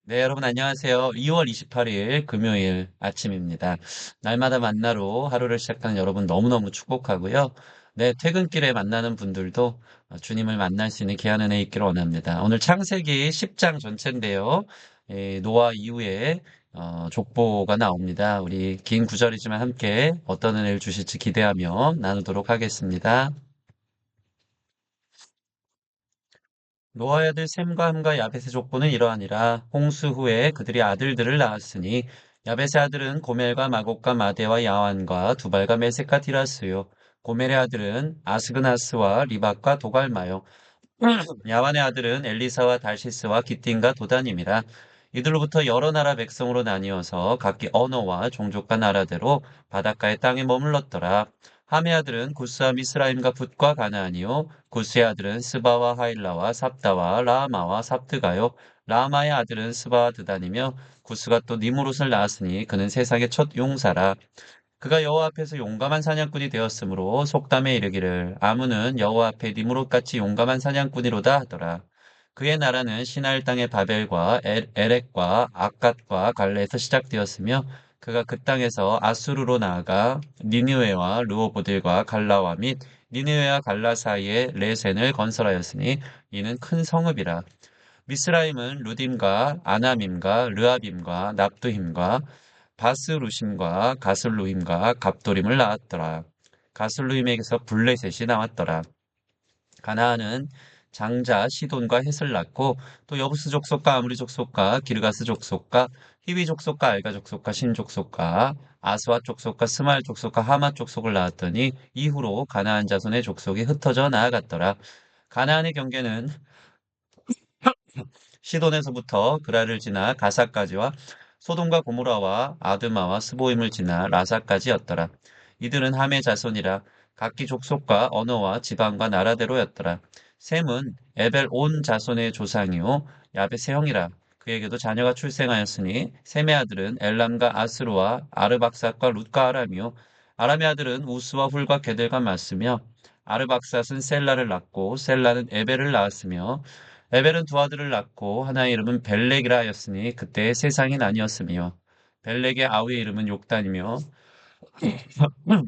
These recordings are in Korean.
네, 여러분 안녕하세요. 2월 28일 금요일 아침입니다. 날마다 만나로 하루를 시작하는 여러분 너무너무 축복하고요. 네, 퇴근길에 만나는 분들도 주님을 만날 수 있는 귀한 은혜 있기를 원합니다. 오늘 창세기 10장 전체인데요. 노아 이후에 족보가 나옵니다. 우리 긴 구절이지만 함께 어떤 은혜를 주실지 기대하며 나누도록 하겠습니다. 노아의 아들 셈과 함과 야벳의 족보는 이러하니라. 홍수 후에 그들이 아들들을 낳았으니 야벳의 아들은 고멜과 마곡과 마대와 야완과 두발과 메섹과 디라스요. 고멜의 아들은 아스그나스와 리박과 도갈마요. 야완의 아들은 엘리사와 달시스와 기띔과 도다님이라. 이들로부터 여러 나라 백성으로 나뉘어서 각기 언어와 종족과 나라대로 바닷가의 땅에 머물렀더라. 함의 아들은 구스와 미스라임과 붓과 가나안이요. 구스의 아들은 스바와 하일라와 삽다와 라마와 삽드가요. 라마의 아들은 스바와 드단이며 구스가 또 니무롯을 낳았으니 그는 세상의 첫 용사라. 그가 여호와 앞에서 용감한 사냥꾼이 되었으므로 속담에 이르기를 아무는 여호와 앞에 니무롯같이 용감한 사냥꾼이로다 하더라. 그의 나라는 시나일 땅의 바벨과 에렉과 아갓과 갈레에서 시작되었으며 그가 그 땅에서 아수르로 나아가 니느웨와 르호보들과 갈라와 및 니느웨와 갈라 사이에 레센을 건설하였으니 이는 큰 성읍이라. 미스라임은 루딤과 아나밈과 르아빔과 납두힘과 바스루심과 가슬루힘과 갑도림을 낳았더라. 가슬루힘에게서 블레셋이 나왔더라. 가나안은 장자 시돈과 헷을 낳고 또 여부스 족속과 아무리 족속과 기르가스 족속과 히위 족속과 알가 족속과 신 족속과 아스와 족속과 스마일 족속과 하마 족속을 낳았더니 이후로 가나안 자손의 족속이 흩어져 나아갔더라. 가나안의 경계는 시돈에서부터 그라를 지나 가사까지와 소돔과 고모라와 아드마와 스보임을 지나 라사까지였더라. 이들은 함의 자손이라 각기 족속과 언어와 지방과 나라대로였더라. 셈은 에벨 온 자손의 조상이요 야벳의 형이라. 그에게도 자녀가 출생하였으니 셈의 아들은 엘람과 아스루와 아르박삭과 룻과 아람이요 아람의 아들은 우스와 훌과 게델과 마스며 아르박삭은 셀라를 낳고 셀라는 에벨을 낳았으며 에벨은 두 아들을 낳고 하나의 이름은 벨렉이라 하였으니 그때의 세상이 나뉘었으며 벨렉의 아우의 이름은 욕단이며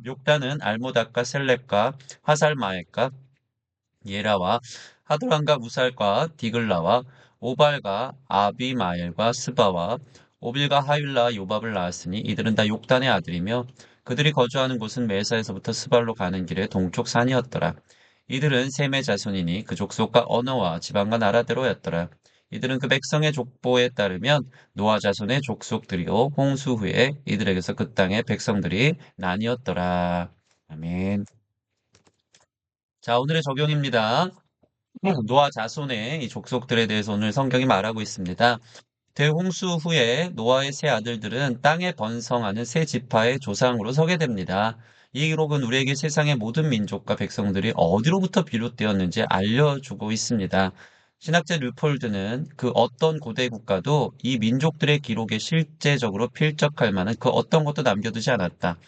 욕단은 알모닥과 셀렙과 하살마액과 예라와 하드란과 무살과 디글라와 오발과 아비마엘과 스바와 오빌과 하윌라와 요밥을 낳았으니 이들은 다 욕단의 아들이며 그들이 거주하는 곳은 메사에서부터 스발로 가는 길의 동쪽 산이었더라. 이들은 셈의 자손이니 그 족속과 언어와 지방과 나라대로였더라. 이들은 그 백성의 족보에 따르면 노아 자손의 족속들이요 홍수 후에 이들에게서 그 땅의 백성들이 나뉘었더라. 아멘. 자, 오늘의 적용입니다. 노아 자손의 이 족속들에 대해서 오늘 성경이 말하고 있습니다. 대홍수 후에 노아의 세 아들들은 땅에 번성하는 세 지파의 조상으로 서게 됩니다. 이 기록은 우리에게 세상의 모든 민족과 백성들이 어디로부터 비롯되었는지 알려주고 있습니다. 신학자 류폴드는 그 어떤 고대 국가도 이 민족들의 기록에 실제적으로 필적할 만한 그 어떤 것도 남겨두지 않았다.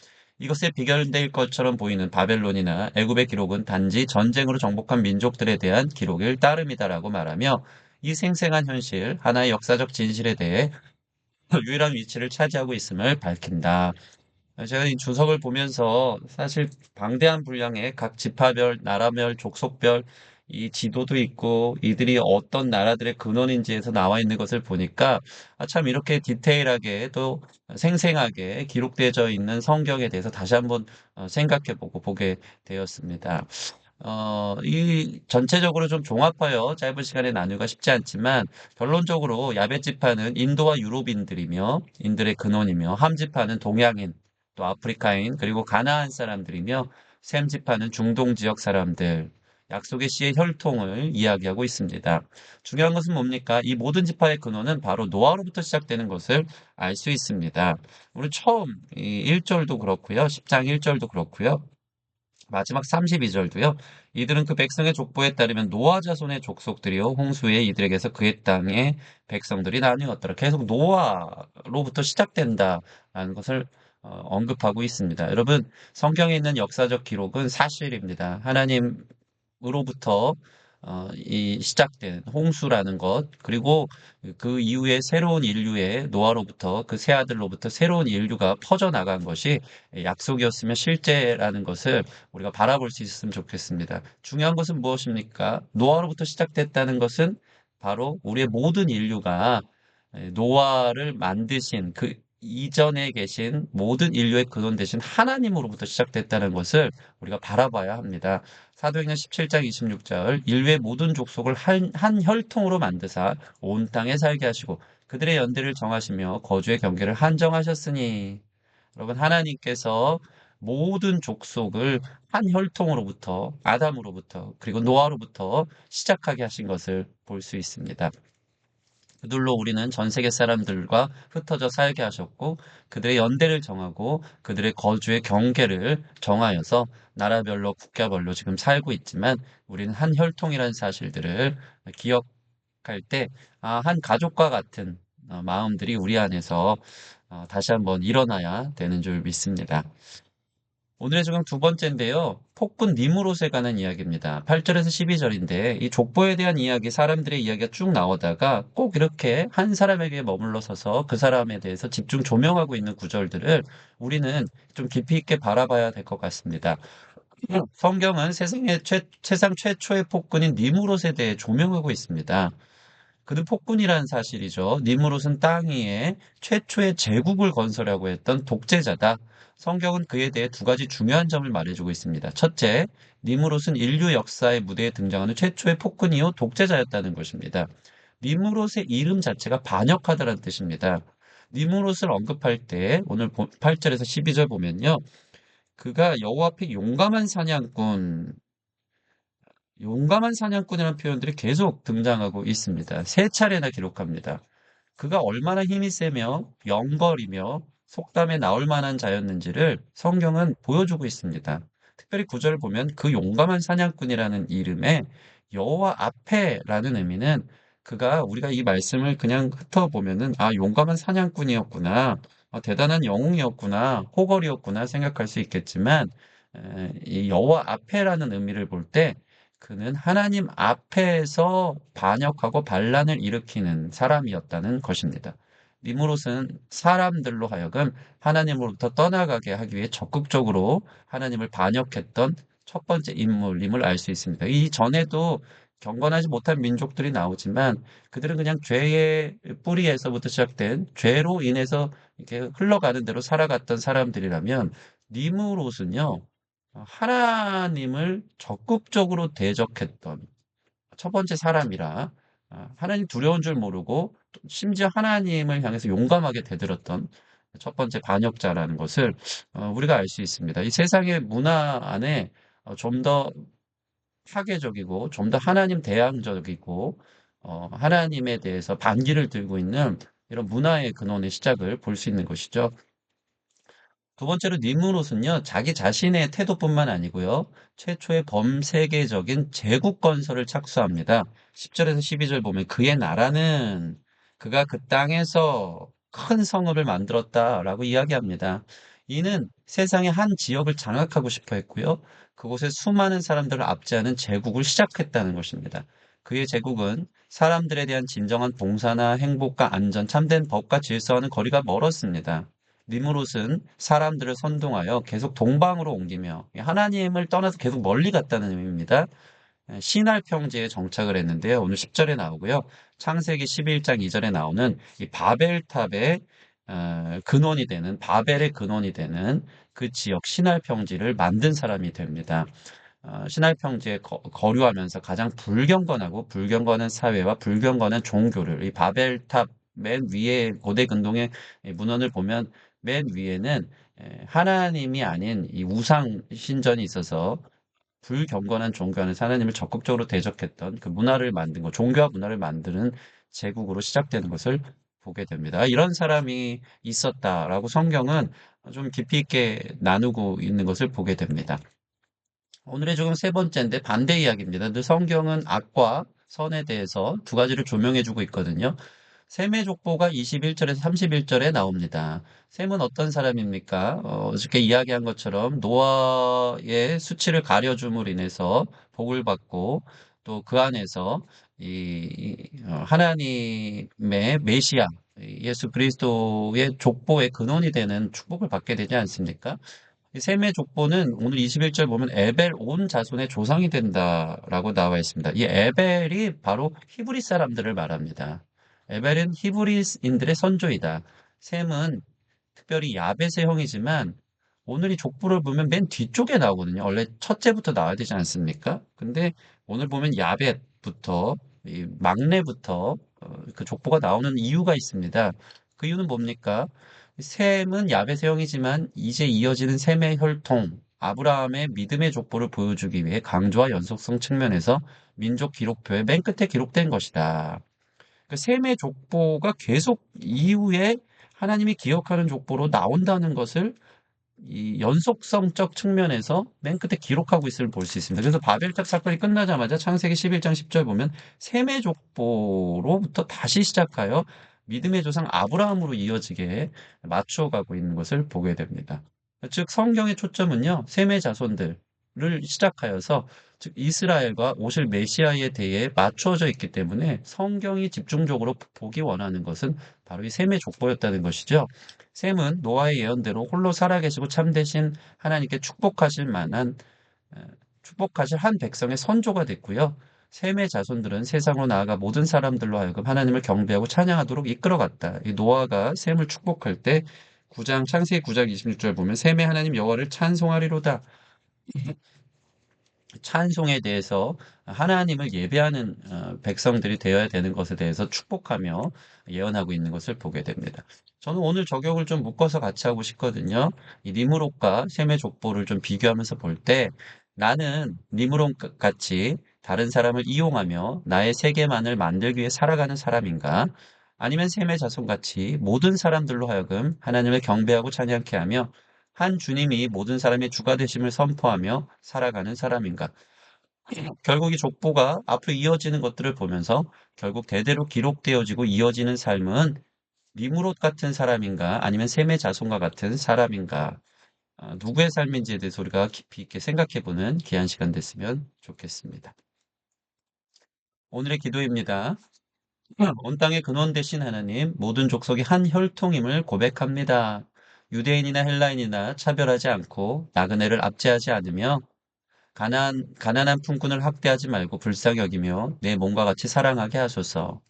이것에 비결될 것처럼 보이는 바벨론이나 애굽의 기록은 단지 전쟁으로 정복한 민족들에 대한 기록일 따름이다라고 말하며 이 생생한 현실, 하나의 역사적 진실에 대해 유일한 위치를 차지하고 있음을 밝힌다. 제가 이 주석을 보면서 사실 방대한 분량의 각 지파별, 나라별, 족속별 이 지도도 있고 이들이 어떤 나라들의 근원인지에서 나와 있는 것을 보니까 참 이렇게 디테일하게 또 생생하게 기록되어 있는 성경에 대해서 다시 한번 생각해보고 보게 되었습니다. 이 전체적으로 좀 종합하여 짧은 시간에 나누기가 쉽지 않지만 결론적으로 야벳 지파는 인도와 유럽인들이며 인들의 근원이며 함 지파는 동양인 또 아프리카인 그리고 가나안 사람들이며 셈 지파는 중동 지역 사람들 약속의 씨의 혈통을 이야기하고 있습니다. 중요한 것은 뭡니까? 이 모든 지파의 근원은 바로 노아로부터 시작되는 것을 알 수 있습니다. 우리 처음 이 1절도 그렇고요. 10장 1절도 그렇고요. 마지막 32절도요. 이들은 그 백성의 족보에 따르면 노아 자손의 족속들이요 홍수에 이들에게서 그의 땅의 백성들이 나뉘었더라. 계속 노아로부터 시작된다라는 것을 언급하고 있습니다. 여러분, 성경에 있는 역사적 기록은 사실입니다. 하나님으로부터 이 시작된 홍수라는 것, 그리고 그 이후에 새로운 인류의 노아로부터 그 새 아들로부터 새로운 인류가 퍼져나간 것이 약속이었으면 실제라는 것을 우리가 바라볼 수 있었으면 좋겠습니다. 중요한 것은 무엇입니까? 노아로부터 시작됐다는 것은 바로 우리의 모든 인류가 노아를 만드신 그 이전에 계신 모든 인류의 근원 되신 하나님으로부터 시작됐다는 것을 우리가 바라봐야 합니다. 사도행전 17장 26절 인류의 모든 족속을 한 혈통으로 만드사 온 땅에 살게 하시고 그들의 연대를 정하시며 거주의 경계를 한정하셨으니 여러분 하나님께서 모든 족속을 한 혈통으로부터 아담으로부터 그리고 노아로부터 시작하게 하신 것을 볼 수 있습니다. 그들로 우리는 전 세계 사람들과 흩어져 살게 하셨고 그들의 연대를 정하고 그들의 거주의 경계를 정하여서 나라별로 국가별로 지금 살고 있지만 우리는 한 혈통이라는 사실들을 기억할 때, 한 가족과 같은 마음들이 우리 안에서 다시 한번 일어나야 되는 줄 믿습니다. 오늘의 조금 두 번째인데요. 폭군 니무롯에 관한 이야기입니다. 8절에서 12절인데 이 족보에 대한 이야기, 사람들의 이야기가 쭉 나오다가 꼭 이렇게 한 사람에게 머물러 서서 그 사람에 대해서 집중 조명하고 있는 구절들을 우리는 좀 깊이 있게 바라봐야 될 것 같습니다. 성경은 세상 최초의 폭군인 니무롯에 대해 조명하고 있습니다. 그는 폭군이라는 사실이죠. 니무롯은 땅 위에 최초의 제국을 건설하고 했던 독재자다. 성경은 그에 대해 두 가지 중요한 점을 말해주고 있습니다. 첫째, 니무롯은 인류 역사의 무대에 등장하는 최초의 폭군이요 독재자였다는 것입니다. 니무롯의 이름 자체가 반역하다라는 뜻입니다. 니무롯을 언급할 때 오늘 8절에서 12절 보면요. 그가 여호와 앞에 용감한 사냥꾼이라는 표현들이 계속 등장하고 있습니다. 세 차례나 기록합니다. 그가 얼마나 힘이 세며 영벌이며 속담에 나올 만한 자였는지를 성경은 보여주고 있습니다. 특별히 구절을 보면 그 용감한 사냥꾼이라는 이름에 여호와 앞에라는 의미는 그가 우리가 이 말씀을 그냥 훑어보면은 용감한 사냥꾼이었구나. 대단한 영웅이었구나. 호걸이었구나 생각할 수 있겠지만 이 여호와 앞에라는 의미를 볼 때 그는 하나님 앞에서 반역하고 반란을 일으키는 사람이었다는 것입니다. 니무롯은 사람들로 하여금 하나님으로부터 떠나가게 하기 위해 적극적으로 하나님을 반역했던 첫 번째 인물임을 알 수 있습니다. 이 전에도 경건하지 못한 민족들이 나오지만 그들은 그냥 죄의 뿌리에서부터 시작된 죄로 인해서 이렇게 흘러가는 대로 살아갔던 사람들이라면 니무롯은요, 하나님을 적극적으로 대적했던 첫 번째 사람이라 하나님 두려운 줄 모르고 또 심지어 하나님을 향해서 용감하게 대들었던 첫 번째 반역자라는 것을 우리가 알 수 있습니다. 이 세상의 문화 안에 좀 더 파괴적이고 좀 더 하나님 대항적이고 하나님에 대해서 반기를 들고 있는 이런 문화의 근원의 시작을 볼 수 있는 것이죠. 두 번째로 니무롯은요, 자기 자신의 태도뿐만 아니고요, 최초의 범세계적인 제국 건설을 착수합니다. 10절에서 12절 보면 그의 나라는 그가 그 땅에서 큰 성읍을 만들었다라고 이야기합니다. 이는 세상의 한 지역을 장악하고 싶어 했고요, 그곳에 수많은 사람들을 압제하는 제국을 시작했다는 것입니다. 그의 제국은 사람들에 대한 진정한 봉사나 행복과 안전, 참된 법과 질서와는 거리가 멀었습니다. 니무롯은 사람들을 선동하여 계속 동방으로 옮기며 하나님을 떠나서 계속 멀리 갔다는 의미입니다. 신할 평지에 정착을 했는데요. 오늘 10절에 나오고요. 창세기 11장 2절에 나오는 이 바벨탑의 근원이 되는 바벨의 근원이 되는 그 지역 신할 평지를 만든 사람이 됩니다. 신할 평지에 거류하면서 가장 불경건하고 불경건한 사회와 불경건한 종교를 이 바벨탑 맨 위에 고대 근동의 문헌을 보면 맨 위에는 하나님이 아닌 이 우상 신전이 있어서 불경건한 종교하는 하나님을 적극적으로 대적했던 그 문화를 만든 것, 종교와 문화를 만드는 제국으로 시작되는 것을 보게 됩니다. 이런 사람이 있었다라고 성경은 좀 깊이 있게 나누고 있는 것을 보게 됩니다. 오늘의 조금 세 번째인데 반대 이야기입니다. 근데 성경은 악과 선에 대해서 두 가지를 조명해주고 있거든요. 셈의 족보가 21절에서 31절에 나옵니다. 셈은 어떤 사람입니까? 어저께 이야기한 것처럼 노아의 수치를 가려줌으로 인해서 복을 받고 또 그 안에서 하나님의 메시아, 예수 그리스도의 족보의 근원이 되는 축복을 받게 되지 않습니까? 이 셈의 족보는 오늘 21절 보면 에벨 온 자손의 조상이 된다라고 나와 있습니다. 이 에벨이 바로 히브리 사람들을 말합니다. 에벨은 히브리인들의 선조이다. 셈은 특별히 야벳의 형이지만 오늘 이 족보를 보면 맨 뒤쪽에 나오거든요. 원래 첫째부터 나와야 되지 않습니까? 근데 오늘 보면 야벳부터 이 막내부터 그 족보가 나오는 이유가 있습니다. 그 이유는 뭡니까? 셈은 야벳의 형이지만 이제 이어지는 셈의 혈통, 아브라함의 믿음의 족보를 보여주기 위해 강조와 연속성 측면에서 민족 기록표의 맨 끝에 기록된 것이다. 그 셈의 족보가 계속 이후에 하나님이 기억하는 족보로 나온다는 것을 이 연속성적 측면에서 맨 끝에 기록하고 있음을 볼 수 있습니다. 그래서 바벨탑 사건이 끝나자마자 창세기 11장 10절 보면 셈의 족보로부터 다시 시작하여 믿음의 조상 아브라함으로 이어지게 맞춰가고 있는 것을 보게 됩니다. 즉 성경의 초점은요, 셈의 자손들을 시작하여서 즉 이스라엘과 오실 메시아에 대해 맞춰져 있기 때문에 성경이 집중적으로 보기 원하는 것은 바로 이 셈의 족보였다는 것이죠. 셈은 노아의 예언대로 홀로 살아계시고 참되신 하나님께 어, 축복하실 한 백성의 선조가 됐고요. 셈의 자손들은 세상으로 나아가 모든 사람들로 하여금 하나님을 경배하고 찬양하도록 이끌어갔다. 이 노아가 셈을 축복할 때 창세기 9장 26절 보면 셈의 하나님 여호와를 찬송하리로다. 찬송에 대해서 하나님을 예배하는 백성들이 되어야 되는 것에 대해서 축복하며 예언하고 있는 것을 보게 됩니다. 저는 오늘 적용을 좀 묶어서 같이 하고 싶거든요. 이 니므롯과 셈의 족보를 좀 비교하면서 볼 때 나는 니므롯 같이 다른 사람을 이용하며 나의 세계만을 만들기 위해 살아가는 사람인가? 아니면 셈의 자손같이 모든 사람들로 하여금 하나님을 경배하고 찬양케 하며 한 주님이 모든 사람의 주가 되심을 선포하며 살아가는 사람인가? 결국 이 족보가 앞으로 이어지는 것들을 보면서 결국 대대로 기록되어지고 이어지는 삶은 니무롯 같은 사람인가 아니면 셈의 자손과 같은 사람인가 누구의 삶인지에 대해서 우리가 깊이 있게 생각해보는 귀한 시간 됐으면 좋겠습니다. 오늘의 기도입니다. 온 땅의 근원 되신 하나님, 모든 족속이 한 혈통임을 고백합니다. 유대인이나 헬라인이나 차별하지 않고 나그네를 압제하지 않으며 가난한 품꾼을 학대하지 말고 불쌍히 여기며 내 몸과 같이 사랑하게 하소서.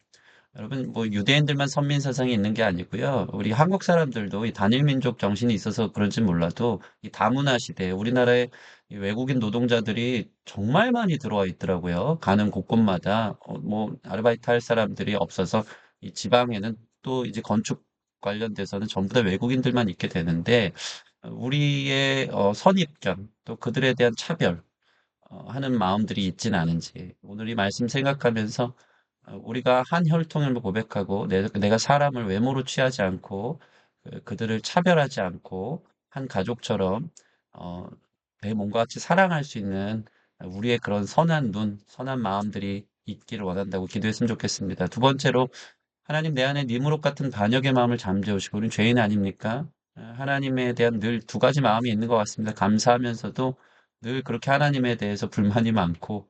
여러분, 뭐 유대인들만 선민 사상이 있는 게 아니고요. 우리 한국 사람들도 이 단일 민족 정신이 있어서 그런지 몰라도 이 다문화 시대에 우리나라에 이 외국인 노동자들이 정말 많이 들어와 있더라고요. 가는 곳곳마다 뭐 아르바이트 할 사람들이 없어서 이 지방에는 또 이제 건축 관련돼서는 전부 다 외국인들만 있게 되는데 우리의 선입견 또 그들에 대한 차별 하는 마음들이 있진 않은지 오늘 이 말씀 생각하면서 우리가 한 혈통을 고백하고 내가 사람을 외모로 취하지 않고 그들을 차별하지 않고 한 가족처럼 어, 내 몸과 같이 사랑할 수 있는 우리의 그런 선한 눈, 선한 마음들이 있기를 원한다고 기도했으면 좋겠습니다. 두 번째로 하나님 내 안에 니무롯 같은 반역의 마음을 잠재우시고 우리는 죄인 아닙니까? 하나님에 대한 늘 두 가지 마음이 있는 것 같습니다. 감사하면서도 늘 그렇게 하나님에 대해서 불만이 많고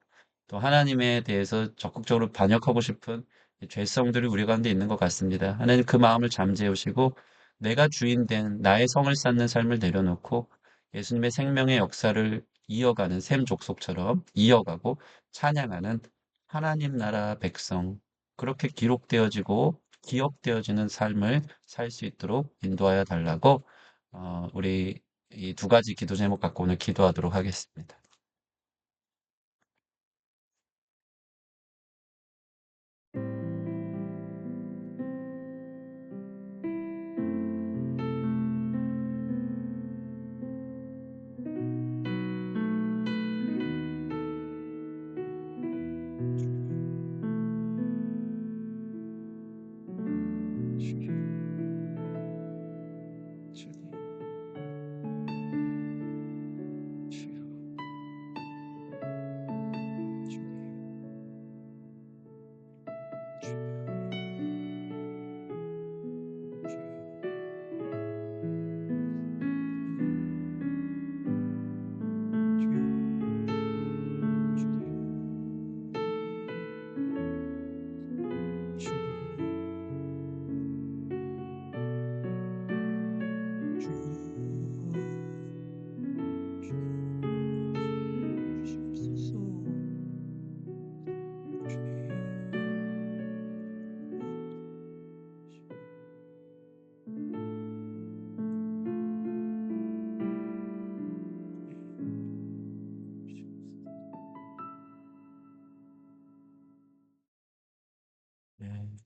또 하나님에 대해서 적극적으로 반역하고 싶은 이 죄성들이 우리 가운데 있는 것 같습니다. 하나님 그 마음을 잠재우시고 내가 주인 된 나의 성을 쌓는 삶을 내려놓고 예수님의 생명의 역사를 이어가는 셈 족속처럼 이어가고 찬양하는 하나님 나라 백성 그렇게 기록되어지고 기억되어지는 삶을 살 수 있도록 인도하여 달라고 우리 이 두 가지 기도 제목 갖고 오늘 기도하도록 하겠습니다. 주님, 주여.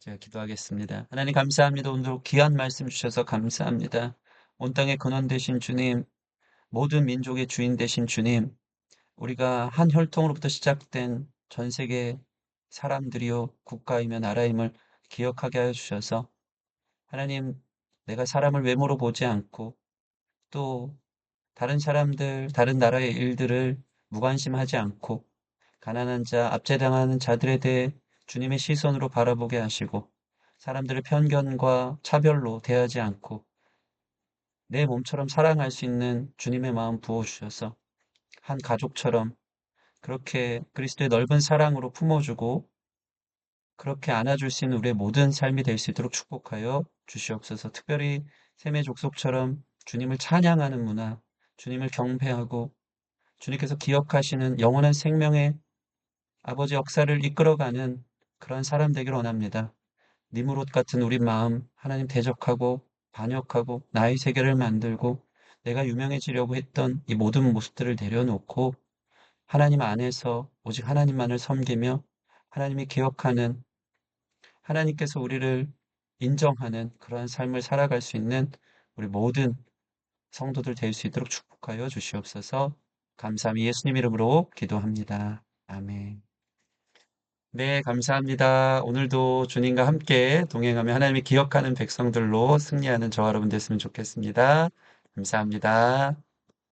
제가 기도하겠습니다. 하나님 감사합니다. 오늘도 귀한 말씀 주셔서 감사합니다. 온 땅의 근원 되신 주님, 모든 민족의 주인 되신 주님, 우리가 한 혈통으로부터 시작된 전 세계 사람들이요, 국가이며 나라임을 기억하게 하여 주셔서 하나님, 내가 사람을 외모로 보지 않고 또 다른 사람들, 다른 나라의 일들을 무관심하지 않고 가난한 자, 압제당하는 자들에 대해 주님의 시선으로 바라보게 하시고 사람들을 편견과 차별로 대하지 않고 내 몸처럼 사랑할 수 있는 주님의 마음 부어주셔서 한 가족처럼 그렇게 그리스도의 넓은 사랑으로 품어주고 그렇게 안아줄 수 있는 우리의 모든 삶이 될 수 있도록 축복하여 주시옵소서. 특별히 셈의 족속처럼 주님을 찬양하는 문화, 주님을 경배하고 주님께서 기억하시는 영원한 생명의 아버지 역사를 이끌어가는 그런 사람 되길 원합니다. 니무롯 같은 우리 마음 하나님 대적하고 반역하고 나의 세계를 만들고 내가 유명해지려고 했던 이 모든 모습들을 내려놓고 하나님 안에서 오직 하나님만을 섬기며 하나님이 기억하는 하나님께서 우리를 인정하는 그러한 삶을 살아갈 수 있는 우리 모든 성도들 될 수 있도록 축복하여 주시옵소서. 감사함이 예수님 이름으로 기도합니다. 아멘. 네, 감사합니다. 오늘도 주님과 함께 동행하며 하나님이 기억하는 백성들로 승리하는 저와 여러분 됐으면 좋겠습니다. 감사합니다.